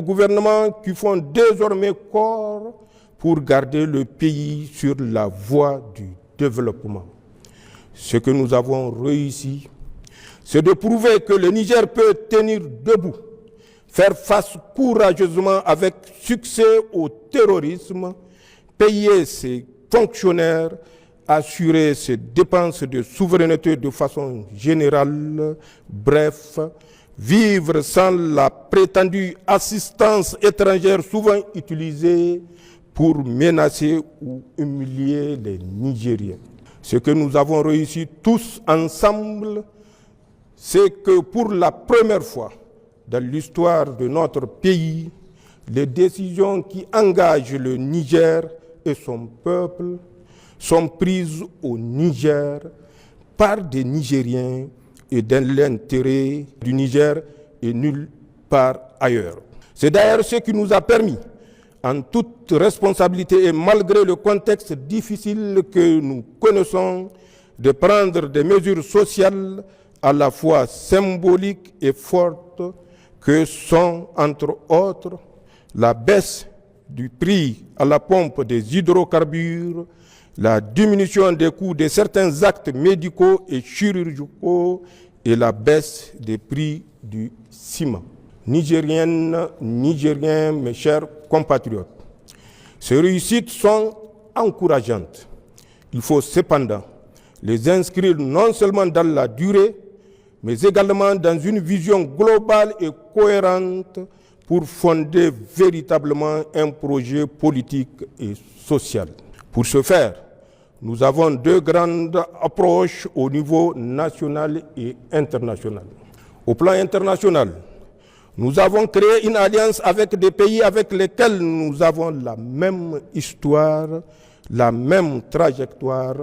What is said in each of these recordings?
gouvernements qui font désormais corps pour garder le pays sur la voie du développement. Ce que nous avons réussi, c'est de prouver que le Niger peut tenir debout, faire face courageusement avec succès au terrorisme, payer ses fonctionnaires, assurer ses dépenses de souveraineté de façon générale, bref, vivre sans la prétendue assistance étrangère souvent utilisée pour menacer ou humilier les Nigériens. Ce que nous avons réussi tous ensemble, c'est que pour la première fois dans l'histoire de notre pays, les décisions qui engagent le Niger et son peuple sont prises au Niger par des Nigériens et dans l'intérêt du Niger et nulle part ailleurs. C'est d'ailleurs ce qui nous a permis, en toute responsabilité et malgré le contexte difficile que nous connaissons, de prendre des mesures sociales à la fois symboliques et fortes que sont, entre autres, la baisse du prix à la pompe des hydrocarbures, la diminution des coûts de certains actes médicaux et chirurgicaux et la baisse des prix du ciment. Nigériennes, Nigériens, mes chers compatriotes, ces réussites sont encourageantes. Il faut cependant les inscrire non seulement dans la durée, mais également dans une vision globale et cohérente pour fonder véritablement un projet politique et social. Pour ce faire, nous avons deux grandes approches au niveau national et international. Au plan international, nous avons créé une alliance avec des pays avec lesquels nous avons la même histoire, la même trajectoire,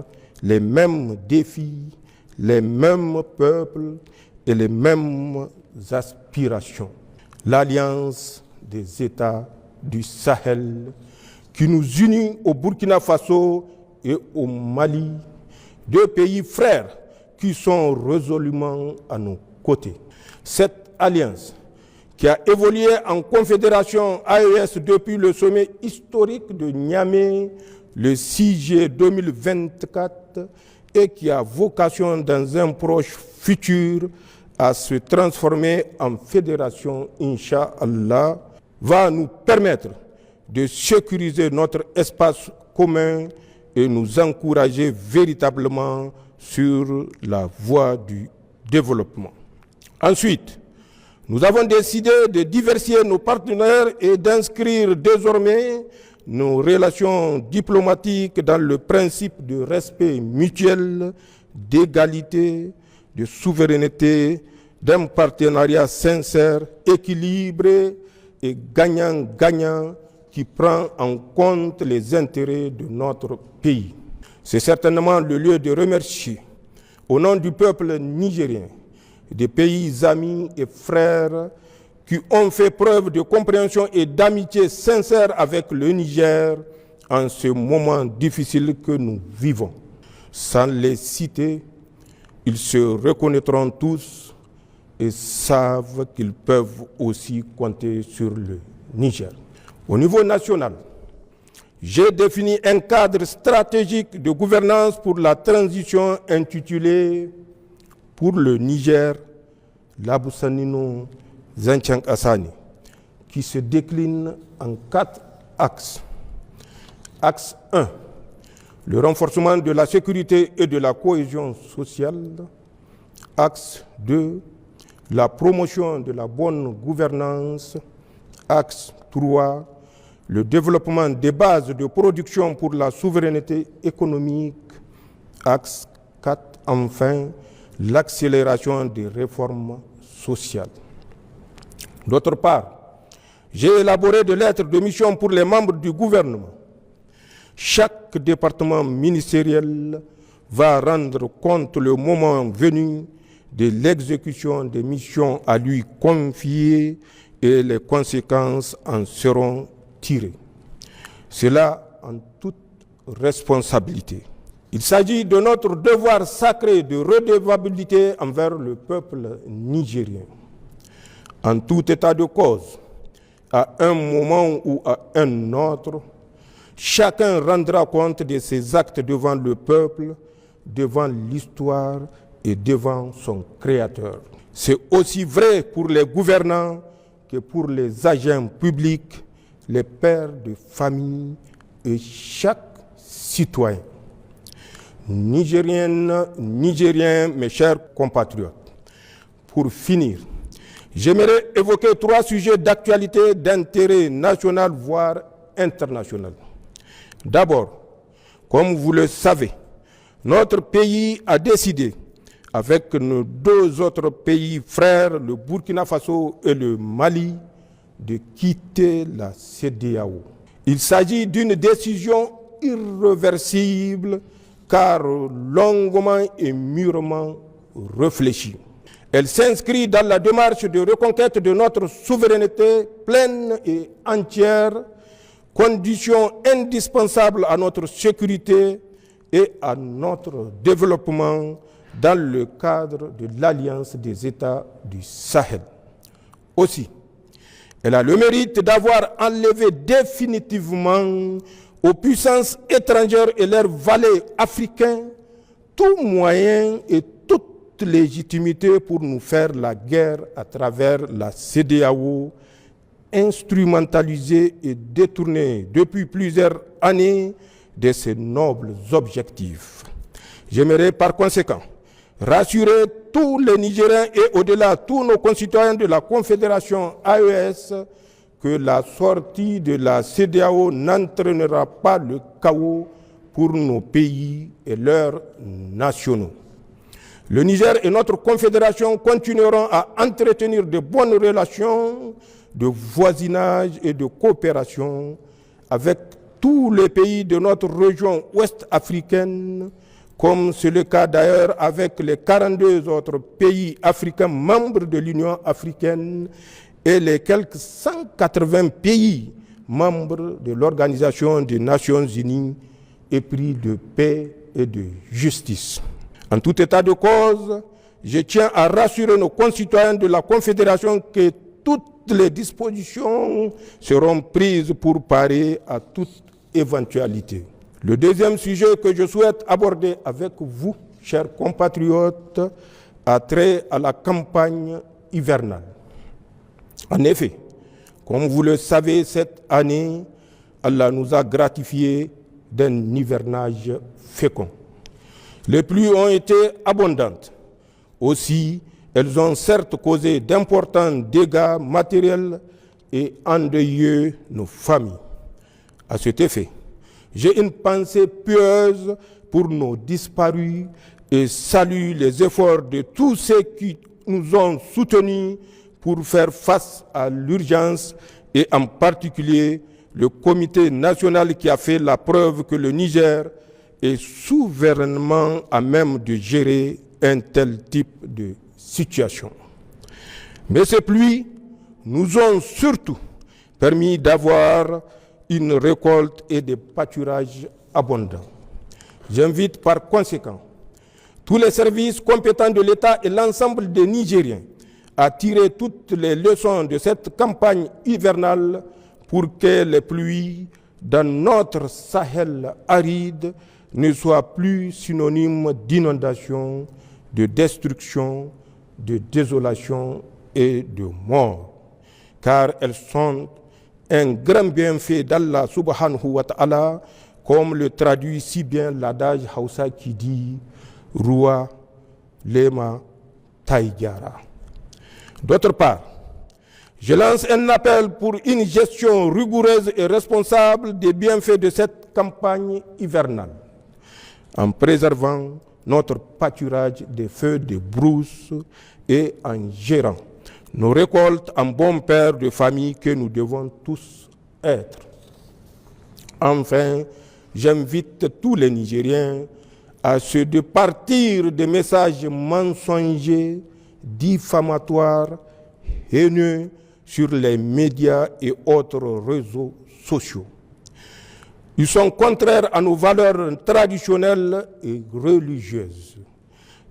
les mêmes défis, les mêmes peuples et les mêmes aspirations. L'Alliance des États du Sahel qui nous unit au Burkina Faso et au Mali, deux pays frères qui sont résolument à nos côtés. Cette alliance, qui a évolué en confédération AES depuis le sommet historique de Niamey le 6 juillet 2024 et qui a vocation dans un proche futur à se transformer en fédération, Inch'Allah, va nous permettre de sécuriser notre espace commun et nous encourager véritablement sur la voie du développement. Ensuite, nous avons décidé de diversifier nos partenaires et d'inscrire désormais nos relations diplomatiques dans le principe de respect mutuel, d'égalité, de souveraineté, d'un partenariat sincère, équilibré et gagnant-gagnant qui prend en compte les intérêts de notre pays. C'est certainement le lieu de remercier, au nom du peuple nigérien, des pays amis et frères qui ont fait preuve de compréhension et d'amitié sincère avec le Niger en ce moment difficile que nous vivons. Sans les citer, ils se reconnaîtront tous et savent qu'ils peuvent aussi compter sur le Niger. Au niveau national, j'ai défini un cadre stratégique de gouvernance pour la transition intitulé « Pour le Niger, Labussanino Zancang Assani » qui se décline en 4 axes. Axe 1, le renforcement de la sécurité et de la cohésion sociale. Axe 2, la promotion de la bonne gouvernance. Axe 3, le développement des bases de production pour la souveraineté économique. Axe 4, enfin, l'accélération des réformes sociales. D'autre part, j'ai élaboré des lettres de mission pour les membres du gouvernement. Chaque département ministériel va rendre compte le moment venu de l'exécution des missions à lui confiées et les conséquences en seront tirées. Cela en toute responsabilité. Il s'agit de notre devoir sacré de redevabilité envers le peuple nigérien. En tout état de cause, à un moment ou à un autre, chacun rendra compte de ses actes devant le peuple, devant l'histoire et devant son Créateur. C'est aussi vrai pour les gouvernants que pour les agents publics, les pères de famille et chaque citoyen. Nigériennes, Nigériens, mes chers compatriotes, pour finir, j'aimerais évoquer 3 sujets d'actualité d'intérêt national, voire international. D'abord, comme vous le savez, notre pays a décidé, avec nos 2 autres pays frères, le Burkina Faso et le Mali, de quitter la CEDEAO. Il s'agit d'une décision irréversible car longuement et mûrement réfléchie. Elle s'inscrit dans la démarche de reconquête de notre souveraineté pleine et entière, condition indispensable à notre sécurité et à notre développement dans le cadre de l'Alliance des États du Sahel. Aussi, elle a le mérite d'avoir enlevé définitivement aux puissances étrangères et leurs valets africains tout moyen et toute légitimité pour nous faire la guerre à travers la CEDEAO, instrumentalisée et détournée depuis plusieurs années de ses nobles objectifs. J'aimerais par conséquent rassurer tous les Nigériens et au-delà tous nos concitoyens de la Confédération AES que la sortie de la CEDEAO n'entraînera pas le chaos pour nos pays et leurs nationaux. Le Niger et notre confédération continueront à entretenir de bonnes relations de voisinage et de coopération avec tous les pays de notre région ouest africaine, comme c'est le cas d'ailleurs avec les 42 autres pays africains membres de l'Union africaine et les quelques 180 pays membres de l'Organisation des Nations Unies, épris de paix et de justice. En tout état de cause, je tiens à rassurer nos concitoyens de la Confédération que toutes les dispositions seront prises pour parer à toute éventualité. Le deuxième sujet que je souhaite aborder avec vous, chers compatriotes, a trait à la campagne hivernale. En effet, comme vous le savez, cette année, Allah nous a gratifiés d'un hivernage fécond. Les pluies ont été abondantes. Aussi, elles ont certes causé d'importants dégâts matériels et endeuillé nos familles. À cet effet, j'ai une pensée pieuse pour nos disparus et salue les efforts de tous ceux qui nous ont soutenus pour faire face à l'urgence et en particulier le comité national qui a fait la preuve que le Niger est souverainement à même de gérer un tel type de situation. Mais ces pluies nous ont surtout permis d'avoir une récolte et des pâturages abondants. J'invite par conséquent tous les services compétents de l'État et l'ensemble des Nigériens à tirer toutes les leçons de cette campagne hivernale pour que les pluies dans notre Sahel aride ne soient plus synonymes d'inondation, de destruction, de désolation et de mort, car elles sont un grand bienfait d'Allah subhanahu wa ta'ala, comme le traduit si bien l'adage Hausa qui dit « Rua lema taïgara ». D'autre part, je lance un appel pour une gestion rigoureuse et responsable des bienfaits de cette campagne hivernale, en préservant notre pâturage des feux de brousse et en gérant nos récoltes en bon père de famille que nous devons tous être. Enfin, j'invite tous les Nigériens à se départir des messages mensongers, diffamatoires, haineux sur les médias et autres réseaux sociaux. Ils sont contraires à nos valeurs traditionnelles et religieuses.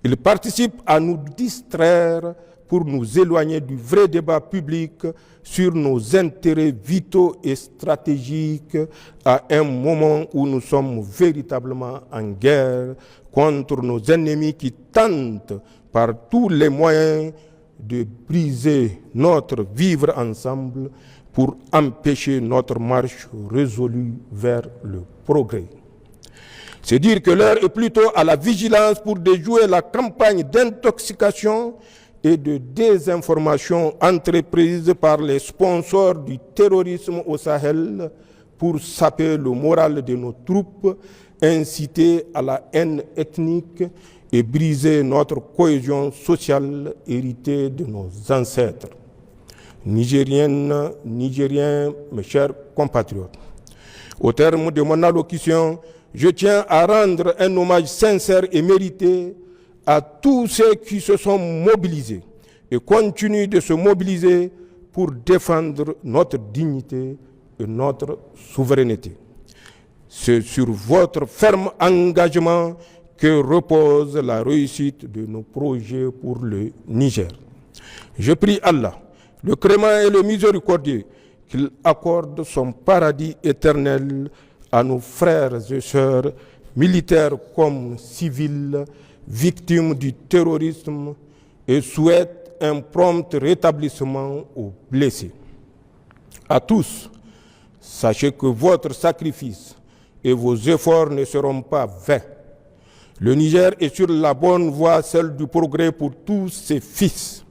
Ils participent à nous distraire pour nous éloigner du vrai débat public sur nos intérêts vitaux et stratégiques à un moment où nous sommes véritablement en guerre contre nos ennemis qui tentent par tous les moyens de briser notre vivre ensemble pour empêcher notre marche résolue vers le progrès. C'est dire que l'heure est plutôt à la vigilance pour déjouer la campagne d'intoxication et de désinformation entreprise par les sponsors du terrorisme au Sahel pour saper le moral de nos troupes, inciter à la haine ethnique et briser notre cohésion sociale héritée de nos ancêtres. Nigériennes, Nigériens, mes chers compatriotes, au terme de mon allocution, je tiens à rendre un hommage sincère et mérité à tous ceux qui se sont mobilisés et continuent de se mobiliser pour défendre notre dignité et notre souveraineté. C'est sur votre ferme engagement que repose la réussite de nos projets pour le Niger. Je prie Allah, le Créant et le Miséricordieux, qu'il accorde son paradis éternel à nos frères et sœurs, militaires comme civils, victimes du terrorisme, et souhaite un prompt rétablissement aux blessés. À tous, sachez que votre sacrifice et vos efforts ne seront pas vains. Le Niger est sur la bonne voie, celle du progrès pour tous ses fils.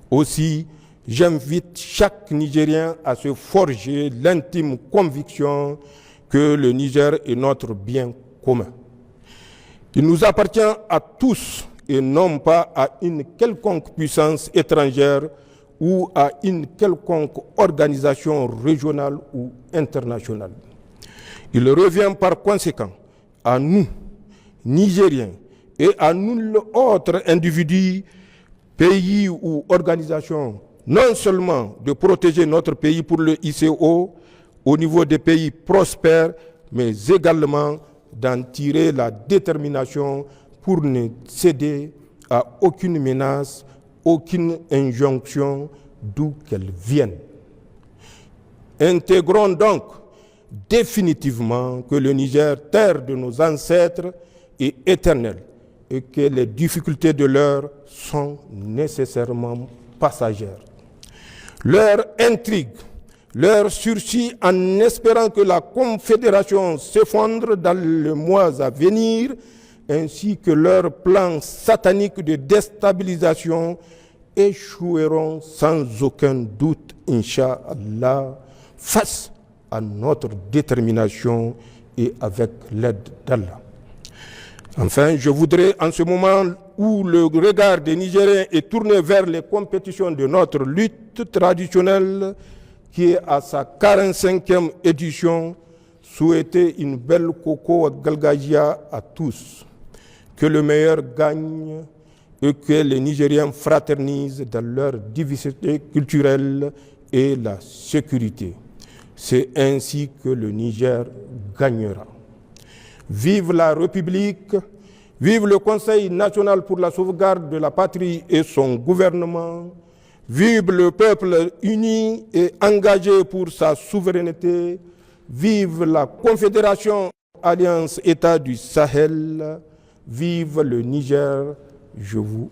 Aussi, j'invite chaque Nigérien à se forger l'intime conviction que le Niger est notre bien commun. Il nous appartient à tous et non pas à une quelconque puissance étrangère ou à une quelconque organisation régionale ou internationale. Il revient par conséquent à nous, Nigériens, et à nul autre individu, pays ou organisation, non seulement de protéger notre pays pour le ICO au niveau des pays prospères, mais également d'en tirer la détermination pour ne céder à aucune menace, aucune injonction, d'où qu'elle vienne. Intégrons donc définitivement que le Niger, terre de nos ancêtres, est éternel et que les difficultés de l'heure sont nécessairement passagères. Leur intrigue, leur sursis en espérant que la Confédération s'effondre dans les mois à venir, ainsi que leur plan satanique de déstabilisation échoueront sans aucun doute, Inch'Allah, face à notre détermination et avec l'aide d'Allah. Enfin, je voudrais, en ce moment où le regard des Nigériens est tourné vers les compétitions de notre lutte traditionnelle, qui est à sa 45e édition, souhaiter une belle Koko Galgagia à tous. Que le meilleur gagne et que les Nigériens fraternisent dans leur diversité culturelle et la sécurité. C'est ainsi que le Niger gagnera. Vive la République, vive le Conseil national pour la sauvegarde de la patrie et son gouvernement, vive le peuple uni et engagé pour sa souveraineté, vive la Confédération Alliance État du Sahel, vive le Niger, je vous